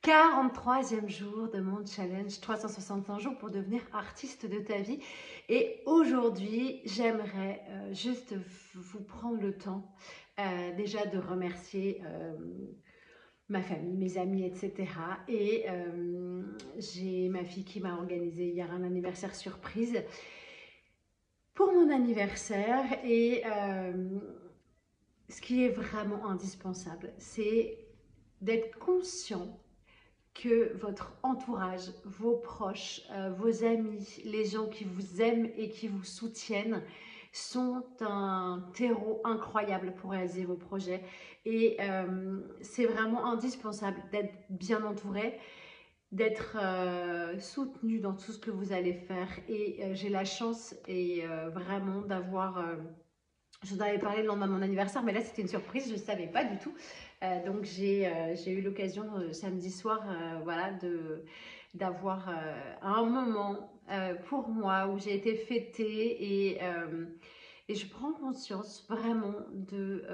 43e jour de mon challenge 365 jours pour devenir artiste de ta vie. Et aujourd'hui, j'aimerais juste vous prendre le temps déjà de remercier ma famille, mes amis, etc. Et j'ai ma fille qui m'a organisé hier un anniversaire surprise pour mon anniversaire. Et ce qui est vraiment indispensable, c'est d'être conscient que votre entourage, vos proches, vos amis, les gens qui vous aiment et qui vous soutiennent sont un terreau incroyable pour réaliser vos projets. Et c'est vraiment indispensable d'être bien entouré, d'être soutenu dans tout ce que vous allez faire. Et j'ai la chance et vraiment d'avoir... je vous en avais parlé le lendemain de mon anniversaire, mais là c'était une surprise, je ne savais pas du tout. Donc j'ai eu l'occasion samedi soir voilà, d'avoir un moment pour moi où j'ai été fêtée et je prends conscience vraiment de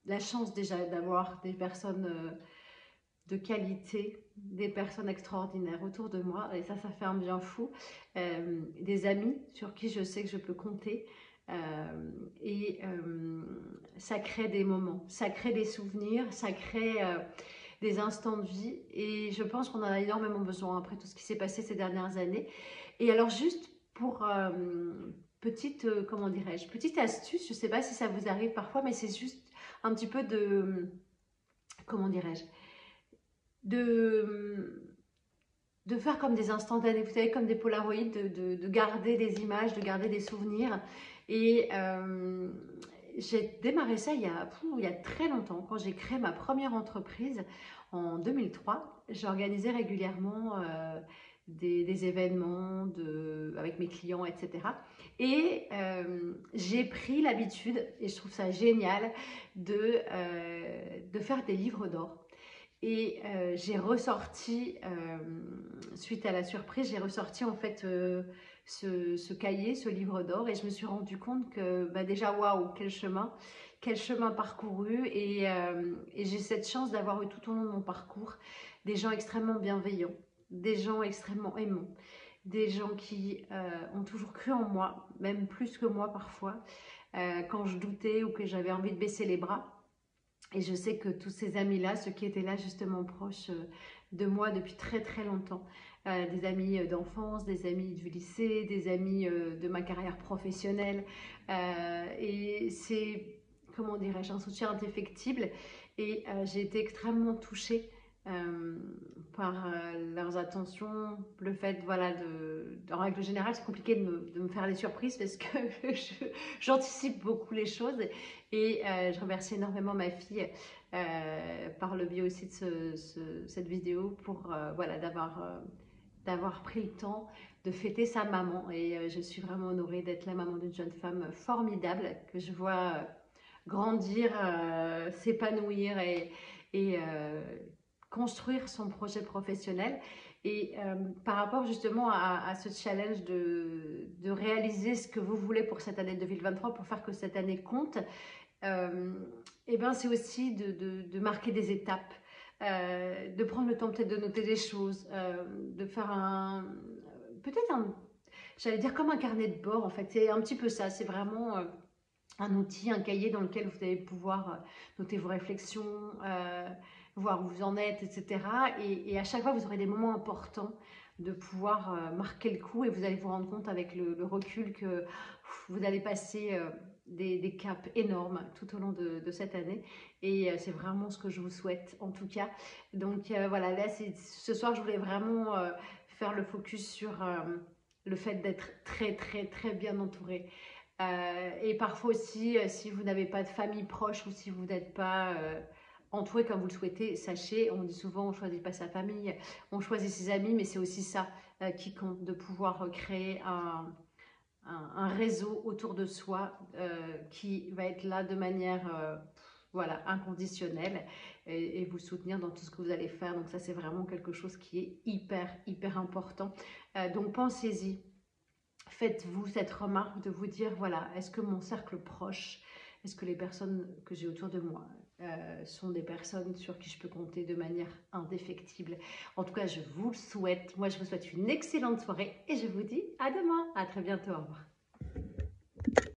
la chance déjà d'avoir des personnes de qualité, des personnes extraordinaires autour de moi, et ça fait un bien fou. Des amis sur qui je sais que je peux compter. Ça crée des moments, ça crée des souvenirs, ça crée des instants de vie, et je pense qu'on en a énormément besoin après tout ce qui s'est passé ces dernières années. Et alors juste pour petite, comment dirais-je, petite astuce, je ne sais pas si ça vous arrive parfois, mais c'est juste un petit peu de, comment dirais-je, de faire comme des instantanés, vous savez, comme des polaroïdes, de garder des images, de garder des souvenirs. Et j'ai démarré ça il y a très longtemps, quand j'ai créé ma première entreprise en 2003. J'organisais régulièrement des événements avec mes clients, etc. Et j'ai pris l'habitude, et je trouve ça génial, de faire des livres d'or. Et j'ai ressorti, suite à la surprise, j'ai ressorti en fait ce cahier, ce livre d'or, et je me suis rendu compte que bah déjà, waouh, quel chemin parcouru, et j'ai cette chance d'avoir eu tout au long de mon parcours des gens extrêmement bienveillants, des gens extrêmement aimants, des gens qui ont toujours cru en moi, même plus que moi parfois, quand je doutais ou que j'avais envie de baisser les bras. Et je sais que tous ces amis-là, ceux qui étaient là justement proches de moi depuis très très longtemps, des amis d'enfance, des amis du lycée, des amis de ma carrière professionnelle, et c'est, comment dirais-je, un soutien indéfectible. Et j'ai été extrêmement touchée euh, par leurs attentions, le fait, voilà, en règle générale, c'est compliqué de me faire des surprises parce que j'anticipe beaucoup les choses. Et je remercie énormément ma fille par le biais aussi de cette vidéo pour voilà, d'avoir pris le temps de fêter sa maman. Et je suis vraiment honorée d'être la maman d'une jeune femme formidable que je vois grandir, s'épanouir et construire son projet professionnel. Et par rapport justement à ce challenge de réaliser ce que vous voulez pour cette année 2023, pour faire que cette année compte, et ben c'est aussi de marquer des étapes, de prendre le temps peut-être de noter des choses, de faire peut-être j'allais dire comme un carnet de bord en fait, c'est un petit peu ça, c'est vraiment un outil, un cahier dans lequel vous allez pouvoir noter vos réflexions, voir où vous en êtes, etc. Et à chaque fois, vous aurez des moments importants de pouvoir marquer le coup, et vous allez vous rendre compte avec le recul que vous allez passer des caps énormes tout au long de cette année. Et c'est vraiment ce que je vous souhaite en tout cas. Donc voilà, là, ce soir, je voulais vraiment faire le focus sur le fait d'être très, très, très bien entouré. Et parfois aussi, si vous n'avez pas de famille proche ou si vous n'êtes pas entouré comme vous le souhaitez, sachez, on dit souvent on ne choisit pas sa famille, on choisit ses amis, mais c'est aussi ça qui compte, de pouvoir créer un réseau autour de soi qui va être là de manière voilà, inconditionnelle, et vous soutenir dans tout ce que vous allez faire. Donc ça, c'est vraiment quelque chose qui est hyper, hyper important. Donc pensez-y. Faites-vous cette remarque de vous dire, voilà, est-ce que mon cercle proche, est-ce que les personnes que j'ai autour de moi, sont des personnes sur qui je peux compter de manière indéfectible. En tout cas, je vous le souhaite. Moi, je vous souhaite une excellente soirée et je vous dis à demain. À très bientôt. Au revoir.